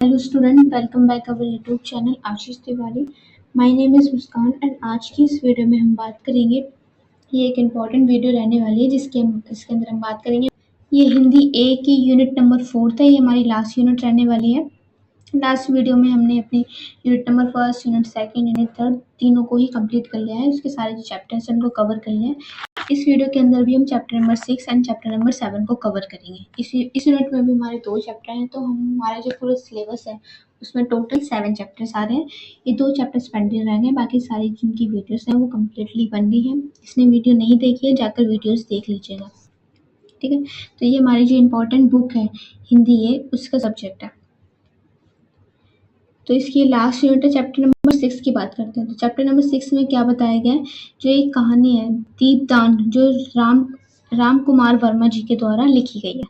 Hello student, welcome back our YouTube channel Ashish Tiwari. My name is Muskan and आज की इस video में हम बात करेंगे। ये एक इम्पॉर्टेंट वीडियो रहने वाली है इसके अंदर हम बात करेंगे। ये हिंदी ए की यूनिट नंबर 4 है। ये हमारी लास्ट यूनिट रहने वाली है। लास्ट वीडियो में हमने अपनी यूनिट नंबर 1, यूनिट 2, यूनिट 3 तीनों को ही कंप्लीट कर लिया है। उसके सारे जो चैप्टर्स हैं उनको कवर कर लिया है। इस वीडियो के अंदर भी हम chapter number 6 and chapter number 7 को कवर करेंगे। इस यूनिट में भी हमारे 2 चैप्टर हैं, तो हमारा जो पूरा सिलेबस है उसमें टोटल 7 चैप्टर्स आ रहे हैं। ये 2 चैप्टर्स पेंडिंग रहेंगे, बाकी सारी जिनकी वीडियोस हैं वो कम्प्लीटली बन गई हैं। इसने वीडियो नहीं देखी है जाकर वीडियोस देख लीजिएगा, ठीक है। तो ये हमारी जो इम्पोर्टेंट बुक है हिंदी ये उसका सब्जेक्ट है। तो इसकी लास्ट यूनिट है, चैप्टर नंबर 6 की बात करते हैं। तो चैप्टर नंबर 6 में क्या बताया गया है, जो एक कहानी है दीपदान, जो राम कुमार वर्मा जी के द्वारा लिखी गई है।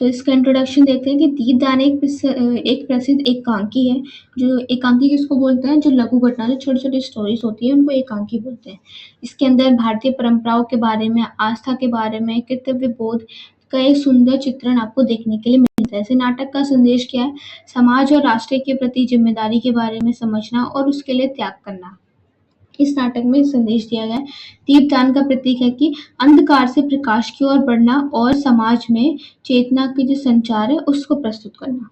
तो इसका इंट्रोडक्शन देखते हैं कि दीपदान एक प्रसिद्ध एकांकी है। जो एकांकी किसको बोलते हैं, जो लघु घटना, जो छोटी छोटी स्टोरीज होती है उनको एकांकी बोलते हैं। इसके अंदर भारतीय परंपराओं के बारे में, आस्था के बारे में, कर्तव्य बोध का एक सुंदर चित्रण आपको देखने के लिए मिलता है। ऐसे नाटक का संदेश क्या है, समाज और राष्ट्र के प्रति जिम्मेदारी के बारे में समझना और उसके लिए त्याग करना। इस नाटक में संदेश दिया गया है। दीपदान का प्रतीक है कि अंधकार से प्रकाश की ओर बढ़ना और समाज में चेतना के जो संचार है उसको प्रस्तुत करना।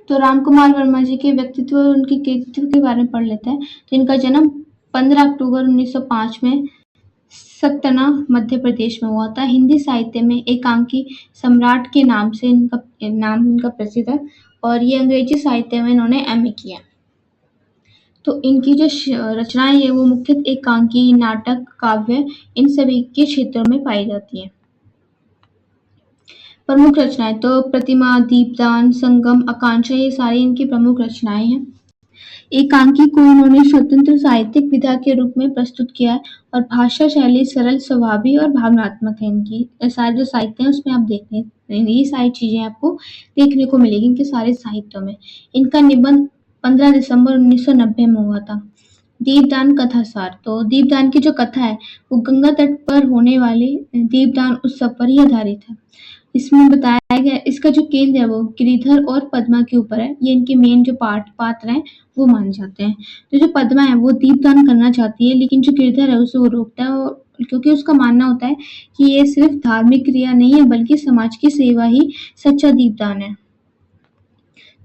तो राम कुमार वर्मा जी के व्यक्तित्व और उनके कृतित्व के बारे में पढ़ लेते हैं। तो इनका जन्म 15 अक्टूबर 1905 में सतना मध्य प्रदेश में हुआ था। हिंदी साहित्य में एकांकी सम्राट के नाम से इनका प्रसिद्ध है और ये अंग्रेजी साहित्य में इन्होंने एमए किया। तो इनकी जो रचनाएं है वो मुख्यतः एकांकी, नाटक, काव्य इन सभी के क्षेत्रों में पाई जाती हैं। प्रमुख रचनाएं तो प्रतिमा, दीपदान, संगम, आकांक्षा ये सारी इनकी प्रमुख रचनाएं हैं। एकांकी को उन्होंने स्वतंत्र साहित्यिक विधा के रूप में प्रस्तुत किया है और भाषा शैली सरल, स्वभावी और भावनात्मक है। इनकी सारे जो साहित्य है उसमें आप देखते हैं ये सारी चीजें आपको देखने को मिलेगी इनके सारे साहित्यों में। इनका निबंध 15 दिसंबर 1990 में हुआ था। दीपदान कथा सार, तो दीपदान की जो कथा है वो गंगा तट पर होने वाले दीपदान उत्सव पर ही आधारित है। इसमें बताया गया, इसका जो केंद्र है वो गिरिधर और पद्मा के ऊपर है। ये इनके मेन जो पात्र हैं वो माने जाते हैं। तो जो पद्मा है वो दीपदान करना चाहती है, लेकिन जो गिरिधर है उसे वो रोकता है, क्योंकि उसका मानना होता है कि ये सिर्फ धार्मिक क्रिया नहीं है बल्कि समाज की सेवा ही सच्चा दीपदान है।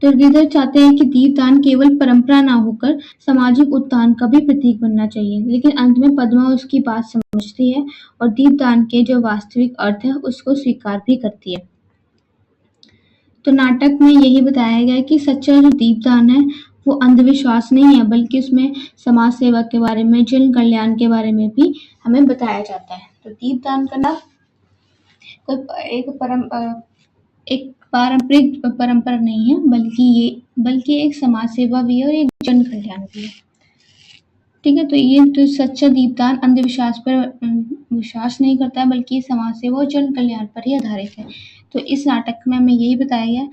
तो गिरिधर चाहते हैं कि दीपदान केवल परंपरा ना होकर सामाजिक उत्थान का भी प्रतीक बनना चाहिए, लेकिन अंत में पद्मा उसकी बात समझती है और दीपदान के जो वास्तविक अर्थ है उसको स्वीकार भी करती है। तो नाटक में यही बताया गया है कि सच्चा जो दीपदान है वो अंधविश्वास नहीं है, बल्कि उसमें समाज सेवा के बारे में, जन कल्याण के बारे में भी हमें बताया जाता है। तो दीपदान करना एक पारंपरिक परंपरा नहीं है, बल्कि एक समाज सेवा भी है और एक जन कल्याण भी है, ठीक है। तो ये तो सच्चा दीपदान अंधविश्वास पर विश्वास नहीं करता है, बल्कि समाज सेवा और जन कल्याण पर ही आधारित है। तो इस नाटक में हमें यही बताया गया।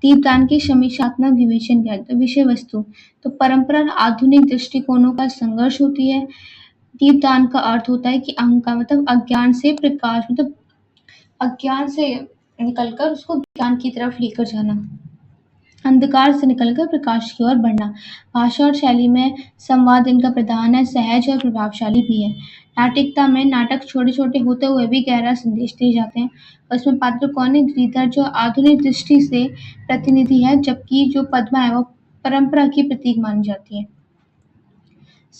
दीपदान की समीक्षात्मक विवेचन क्या है, तो विषय वस्तु, तो परंपरा और आधुनिक दृष्टिकोणों का संघर्ष होती है। दीपदान का अर्थ होता है कि अहंकार मतलब अज्ञान से प्रकाश, मतलब अज्ञान से निकलकर उसको ज्ञान की तरफ लेकर जाना, अंधकार से निकलकर प्रकाश की ओर बढ़ना। भाषा और शैली में संवाद इनका प्रधान है, सहज और प्रभावशाली भी है। नाटकता में नाटक छोटे छोटे होते हुए भी गहरा संदेश दिए जाते हैं। उसमें पात्र कौन है, गिरिधर जो आधुनिक दृष्टि से प्रतिनिधि है, जबकि जो पद्मा है वो परंपरा की प्रतीक मानी जाती है।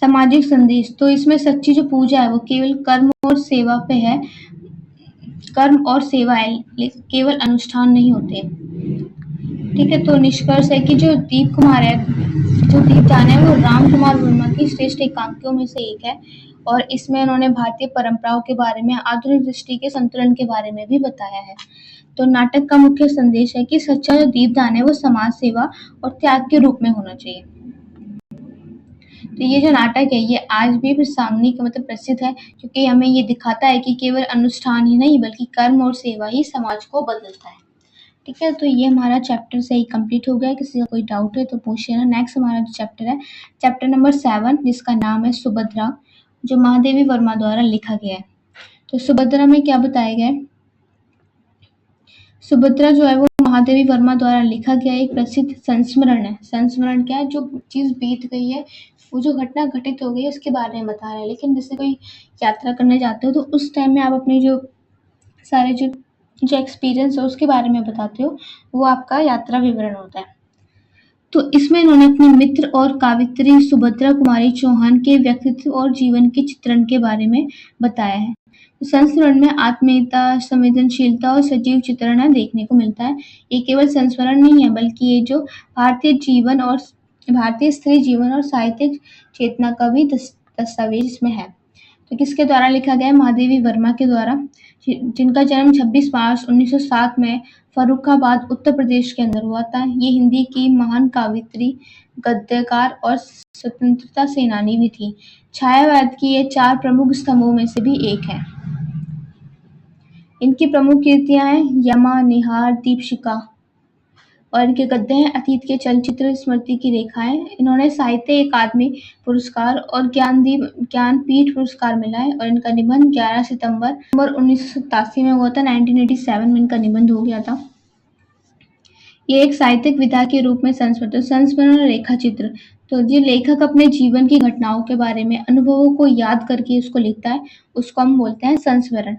सामाजिक संदेश, तो इसमें सच्ची जो पूजा है वो केवल कर्म और सेवा पे है, कर्म और सेवा है, केवल अनुष्ठान नहीं होते, ठीक है। तो निष्कर्ष है कि जो दीपदान है वो राम कुमार वर्मा की श्रेष्ठ एकांकियों में से एक है और इसमें उन्होंने भारतीय परंपराओं के बारे में, आधुनिक दृष्टि के संतुलन के बारे में भी बताया है। तो नाटक का मुख्य संदेश है कि सच्चा जो दीपदान है वो समाज सेवा और त्याग के रूप में होना चाहिए। तो ये जो नाटक है ये आज भी सामने का मतलब प्रसिद्ध है, क्योंकि हमें ये दिखाता है कि केवल अनुष्ठान ही नहीं बल्कि कर्म और सेवा ही समाज को बदलता है, ठीक है। तो ये हमारा चैप्टर से ही कंप्लीट हो गया है। किसी का कोई डाउट है तो पूछिए ना। नेक्स्ट हमारा जो चैप्टर है चैप्टर नंबर 7, जिसका नाम है सुभद्रा, जो महादेवी वर्मा द्वारा लिखा गया है। तो सुभद्रा में क्या बताया गया है, सुभद्रा जो है वो महादेवी वर्मा द्वारा लिखा गया एक प्रसिद्ध संस्मरण है। संस्मरण क्या है? जो चीज़ बीत गई है, वो जो घटना घटित हो गई है उसके बारे में बता रहा है। लेकिन जैसे कोई यात्रा करने जाते हो तो उस टाइम में आप अपने जो सारे जो एक्सपीरियंस है उसके बारे में बताते हो, वो आपका यात्रा विवरण होता है। तो इसमें इन्होंने अपने मित्र और कावित्री सुभद्रा कुमारी चौहान के व्यक्तित्व और जीवन के चित्रण के बारे में बताया है। संस्मरण में आत्मीयता, संवेदनशीलता और सजीव चित्रण देखने को मिलता है। ये केवल संस्मरण नहीं है, बल्कि ये जो भारतीय स्त्री जीवन और साहित्यिक चेतना का भी दस्तावेज इसमें है। तो किसके द्वारा लिखा गया है? महादेवी वर्मा के द्वारा, जिनका जन्म 26 मार्च 1907 में फर्रुखाबाद उत्तर प्रदेश के अंदर हुआ था। ये हिंदी की महान कावित्री, गद्यकार और स्वतंत्रता सेनानी भी थी। छायावाद की ये 4 प्रमुख स्तंभों में से भी एक है। इनकी प्रमुख कृतियां हैं यमा, निहार, दीपशिखा, और इनके गद्य हैं अतीत के चलचित्र, स्मृति की रेखाएं। इन्होंने साहित्य अकादमी पुरस्कार और ज्ञानपीठ पुरस्कार मिला है। और इनका निबंध 11 सितंबर 1987 में हुआ था। 1987 में इनका निबंध हो गया था। ये एक साहित्यिक विधा के रूप में संस्मरण और रेखा चित्र। तो जो लेखक अपने जीवन की घटनाओं के बारे में अनुभवों को याद करके उसको लिखता है, उसको हम बोलते हैं संस्मरण,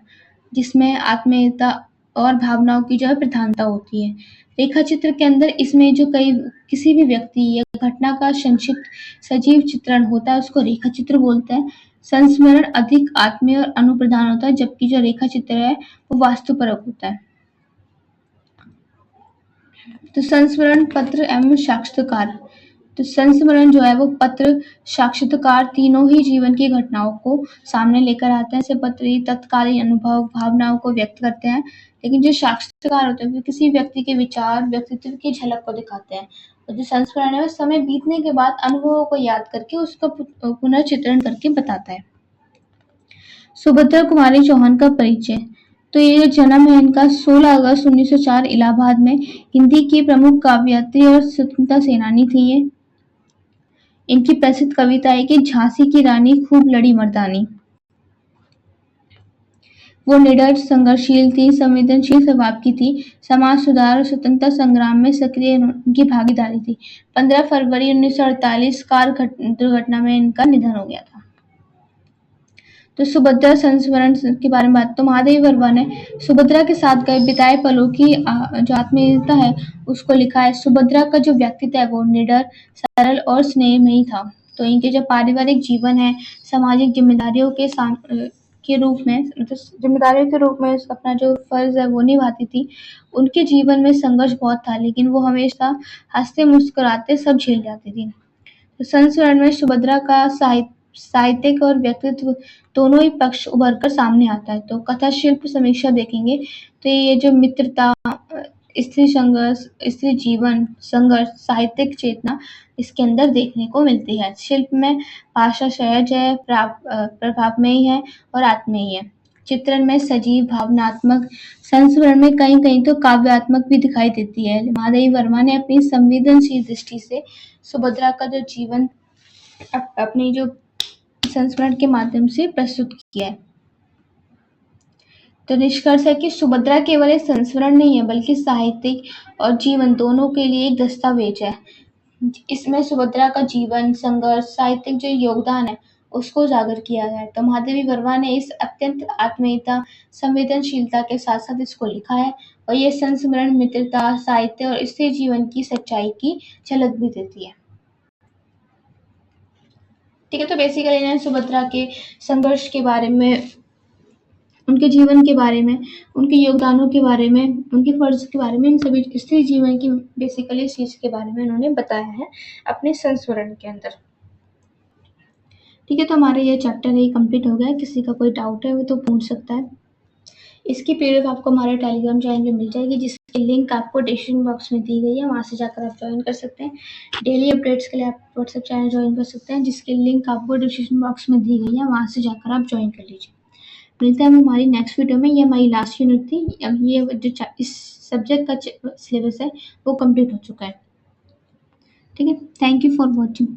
जिसमें आत्मीयता और भावनाओं की जो है प्रधानता होती है। रेखा चित्र के अंदर इसमें जो किसी भी व्यक्ति या घटना का संक्षिप्त सजीव चित्रण होता है उसको रेखा चित्र बोलते हैं। संस्मरण अधिक आत्मीय और अनुप्रधान होता है, जबकि जो रेखा चित्र है वो वास्तुपरक होता है। तो संस्मरण, पत्र एवं साक्षात्कार। तो संस्मरण जो है वो पत्र, साक्षात्कार तीनों ही जीवन की घटनाओं को सामने लेकर आते हैं। ऐसे पत्र तत्कालीन अनुभव, भावनाओं को व्यक्त करते हैं। लेकिन जो साक्षात्कार होते हैं वो किसी व्यक्ति के विचार, व्यक्तित्व की झलक को दिखाते हैं। और जो संस्मरण है वो समय बीतने के बाद अनुभवों को याद करके उसका पुनर्चित्रण करके बताता है। सुभद्रा कुमारी चौहान का परिचय। तो ये जो जन्म है इनका 16 अगस्त 1904 इलाहाबाद में। हिंदी की प्रमुख काव्यत्री और स्वतंत्रता सेनानी थी ये। इनकी प्रसिद्ध कविता है कि झांसी की रानी खूब लड़ी मर्दानी। वो निडर, संघर्षशील थी, संवेदनशील स्वभाव की थी। समाज सुधार और स्वतंत्रता संग्राम में सक्रिय उनकी भागीदारी थी। 15 फरवरी 1948 कार दुर्घटना में इनका निधन हो गया था। तो सुभद्रा संस्मरण के बारे में बात, तो महादेवी वर्मा ने सुभद्रा के साथ बिताए पलों की जो आत्मीयता है उसको लिखा है। सुभद्रा का जो व्यक्तित्व है वो निडर, सरल और स्नेहमयी था। तो इनके जो पारिवारिक जीवन है, सामाजिक जिम्मेदारियों के रूप में, जिम्मेदारियों के रूप में अपना जो फर्ज है वो निभाती थी। उनके जीवन में संघर्ष बहुत था, लेकिन वो हमेशा हंसते मुस्कुराते सब झेल जाती थी। तो संस्मरण में सुभद्रा का साहित्यिक और व्यक्तित्व दोनों ही पक्ष उभर कर सामने आता है। तो कथा शिल्प समीक्षा देखेंगे तो ये जो मित्रता, स्त्री संघर्ष, स्त्री जीवन, संघर्ष, साहित्यिक चेतना इसके अंदर देखने को मिलती है। शिल्प में भाषा सहज है, प्रभावमयी है और आत्मीय है। चित्रण में सजीव, भावनात्मक, संस्मरण में कहीं कहीं तो काव्यात्मक भी दिखाई देती है। महादेवी वर्मा ने अपनी संवेदनशील दृष्टि से सुभद्रा का जो जीवन अपनी जो संस्मरण के माध्यम से प्रस्तुत किया है। तो निष्कर्ष है कि सुभद्रा केवल एक संस्मरण नहीं है, बल्कि साहित्यिक और जीवन दोनों के लिए एक दस्तावेज है। इसमें सुभद्रा का जीवन, संघर्ष, साहित्यिक जो योगदान है उसको उजागर किया गया है। तो महादेवी वर्मा ने इस अत्यंत आत्मीयता, संवेदनशीलता के साथ साथ इसको लिखा है। और ये संस्मरण मित्रता, साहित्य और स्त्री जीवन की सच्चाई की झलक भी देती है। ठीक है, तो बेसिकली इन्हें सुभद्रा के संघर्ष के बारे में, उनके जीवन के बारे में, उनके योगदानों के बारे में, उनके फर्ज के बारे में, इन सभी स्त्री जीवन की बेसिकली इस चीज के बारे में उन्होंने बताया है अपने संस्मरण के अंदर। ठीक है, तो हमारे ये चैप्टर ये कंप्लीट हो गया। किसी का कोई डाउट है वो तो पूछ सकता है। इसकी पीडीएफ आपको हमारे टेलीग्राम चैनल पे मिल जाएगी, जिसकी लिंक आपको डिस्क्रिप्शन बॉक्स में दी गई है। वहाँ से जाकर आप ज्वाइन कर सकते हैं। डेली अपडेट्स के लिए आप व्हाट्सएप चैनल ज्वाइन कर सकते हैं, जिसकी लिंक आपको डिस्क्रिप्शन बॉक्स में दी गई है। वहाँ से जाकर आप ज्वाइन कर लीजिए। मिलते हैं हम हमारी नेक्स्ट वीडियो में। ये हमारी लास्ट यूनिट थी। अब ये जो इस सब्जेक्ट का सिलेबस है वो कंप्लीट हो चुका है। ठीक है, थैंक यू फॉर वॉचिंग।